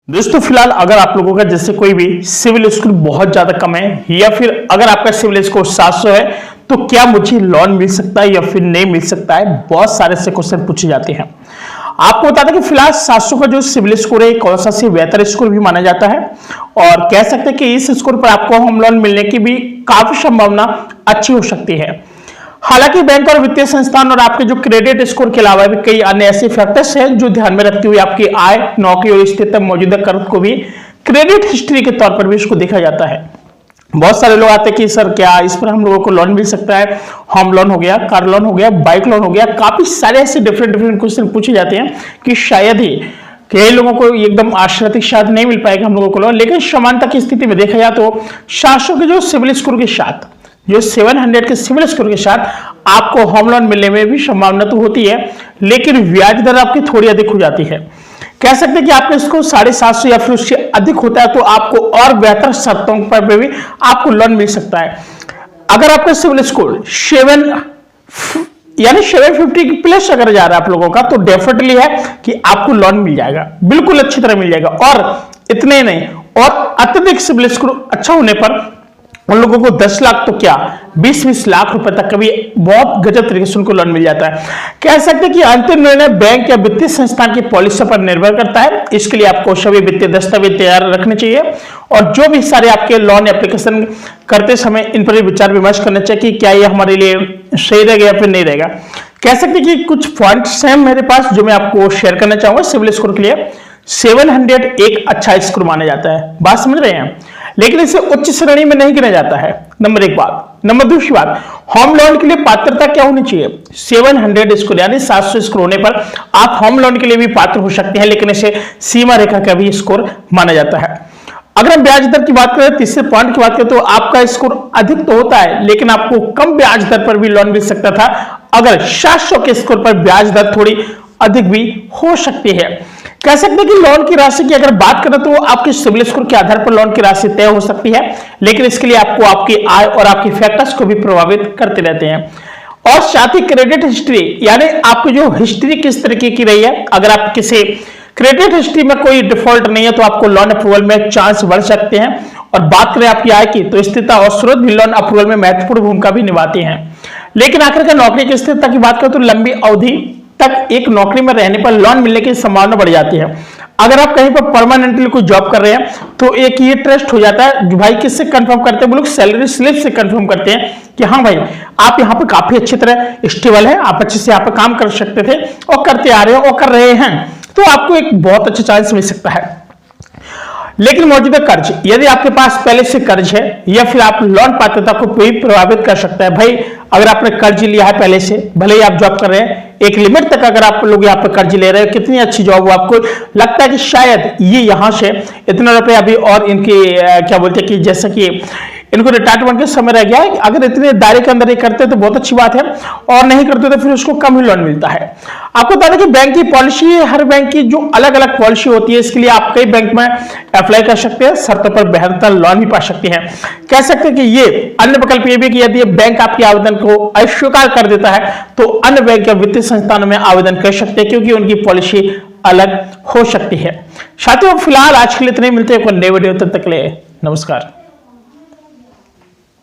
दोस्तों फिलहाल अगर आप लोगों का जैसे कोई भी सिविल स्कोर बहुत ज्यादा कम है या फिर अगर आपका सिविल स्कोर 700 है तो क्या मुझे लोन मिल सकता है या फिर नहीं मिल सकता है, बहुत सारे से क्वेश्चन पूछे जाते हैं। आपको बता दें कि फिलहाल 700 का जो सिविल स्कोर है कौन सा से बेहतर स्कोर भी माना जाता है और कह सकते हैं कि इस स्कोर पर आपको होम लोन मिलने की भी काफी संभावना अच्छी हो सकती है। हालांकि बैंक और वित्तीय संस्थान और आपके जो क्रेडिट स्कोर के अलावा भी कई अन्य ऐसे फैक्टर्स हैं जो ध्यान में रखते हुए आपकी आय, नौकरी और स्थिति मौजूदा कर्ज को भी क्रेडिट हिस्ट्री के तौर पर भी इसको देखा जाता है। बहुत सारे लोग आते हैं कि सर क्या इस पर हम लोगों को लोन मिल सकता है, होम लोन हो गया, कार लोन हो गया, बाइक लोन हो गया, काफी सारे ऐसे डिफरेंट क्वेश्चन पूछे जाते हैं कि शायद ही कई लोगों को एकदम आश्रित शायद नहीं मिल पाएगा हम लोगों को लोन। लेकिन समानता की स्थिति में देखा जाए तो 700 के जो सिविल स्कोर के साथ, जो 700 के सिविल स्कोर के साथ आपको होम लोन मिलने में भी संभावना तो होती है, लेकिन ब्याज दर आपकी थोड़ी अधिक हो जाती है। कह सकते हैं कि आपको इसको 750 या फिर उससे अधिक होता है तो आपको और बेहतर शर्तों पर भी आपको लोन मिल सकता है। अगर आपका सिविल स्कोर 750 प्लस अगर जा रहा है आप लोगों का तो डेफिनेटली है कि आपको लोन मिल जाएगा, बिल्कुल अच्छी तरह मिल जाएगा। और इतने नहीं, और अत्यधिक सिविल स्कोर अच्छा होने पर उन लोगों को 10 लाख तो क्या 20-20 लाख रुपए तक का भी बहुत गजब तरीके से उनको लोन मिल जाता है। कह सकते हैं कि अंतिम निर्णय बैंक या वित्तीय संस्थान की पॉलिसी पर निर्भर करता है। इसके लिए आपको सभी वित्तीय दस्तावेज तैयार रखने चाहिए और जो भी सारे आपके लोन एप्लीकेशन करते समय इन पर विचार विमर्श करना चाहिए कि क्या ये हमारे लिए सही रहेगा या फिर नहीं रहेगा। कह सकते हैं कि कुछ पॉइंट्स हैं मेरे पास जो मैं आपको शेयर करना चाहूंगा सिविल स्कोर के लिए। 700 एक अच्छा स्कोर माना जाता है, बात समझ रहे हैं, लेकिन इसे उच्च श्रेणी में नहीं गिना जाता है। नंबर एक बात। नंबर दूसरी बात, होम लोन के लिए पात्रता क्या होनी चाहिए? 700 स्कोर यानी 700 स्कोर होने पर आप होम लोन के लिए भी पात्र हो सकते हैं, लेकिन इसे सीमा रेखा का भी स्कोर माना जाता है। अगर हम ब्याज दर की बात करें, तीसरे पॉइंट की बात करें, तो आपका स्कोर अधिक तो होता है लेकिन आपको कम ब्याज दर पर भी लोन मिल सकता था। अगर 700 के स्कोर पर ब्याज दर थोड़ी अधिक भी हो सकती है। कह सकते हैं कि लोन की राशि की अगर बात करें तो आपके सिविल स्कोर के आधार पर लोन की राशि तय हो सकती है, लेकिन इसके लिए आपको आपकी आय और आपकी फैक्टर्स को भी प्रभावित करते रहते हैं। और साथ ही क्रेडिट हिस्ट्री यानी आपकी जो हिस्ट्री किस तरीके की रही है। अगर आप किसी क्रेडिट हिस्ट्री में कोई डिफॉल्ट नहीं है तो आपको लोन अप्रूवल में चांस बढ़ सकते हैं। और बात करें आपकी आय की तो स्थिरता और स्रोत भी लोन अप्रूवल में महत्वपूर्ण भूमिका भी निभाती है। लेकिन आखिरकार नौकरी की स्थिरता की बात करें तो लंबी अवधि तक एक नौकरी में रहने पर लोन मिलने की संभावना बढ़ जाती है। अगर आप कहीं पर परमानेंटली कोई जॉब कर रहे हैं तो एक ये ट्रस्ट हो जाता है, जो भाई किससे कंफर्म करते हैं, वो लोग सैलरी स्लिप से कंफर्म करते हैं कि हाँ भाई आप यहाँ पे काफी अच्छी तरह स्टेबल है, आप अच्छे से यहाँ पे काम कर सकते थे और करते आ रहे हो और कर रहे हैं, तो आपको एक बहुत अच्छा चांस मिल सकता है। लेकिन मौजूदा कर्ज, यदि आपके पास पहले से कर्ज है या फिर आप लोन पात्रता को भी प्रभावित कर सकता है। भाई अगर आपने कर्ज लिया है पहले से, भले ही आप जॉब कर रहे हैं, एक लिमिट तक अगर आप लोग यहाँ पर कर्ज ले रहे हैं, कितनी अच्छी जॉब हो, आपको लगता है कि शायद ये यहाँ से इतना रुपए अभी और इनकी क्या बोलते हैं कि जैसा कि इनको रिटायरमेंट के समय रह गया है, अगर इतने दायरे के अंदर ये करते तो बहुत अच्छी बात है, और नहीं करते तो फिर उसको कम ही लोन मिलता है। आपको बता दें कि बैंक की पॉलिसी, हर बैंक की जो अलग अलग पॉलिसी होती है, इसके लिए आप कई बैंक में अप्लाई कर सकते हैं, शर्तों पर बेहतर लोन भी पा सकते हैं। कह सकते हैं कि ये अन्य विकल्प ये भी कि यदि बैंक आपके आवेदन को अस्वीकार कर देता है तो अन्य बैंक या वित्तीय संस्थानों में आवेदन कर सकते हैं, क्योंकि उनकी पॉलिसी अलग हो सकती है। साथियों फिलहाल आज के लिए इतने मिलते हैं नए वीडियो, तब तक के लिए नमस्कार।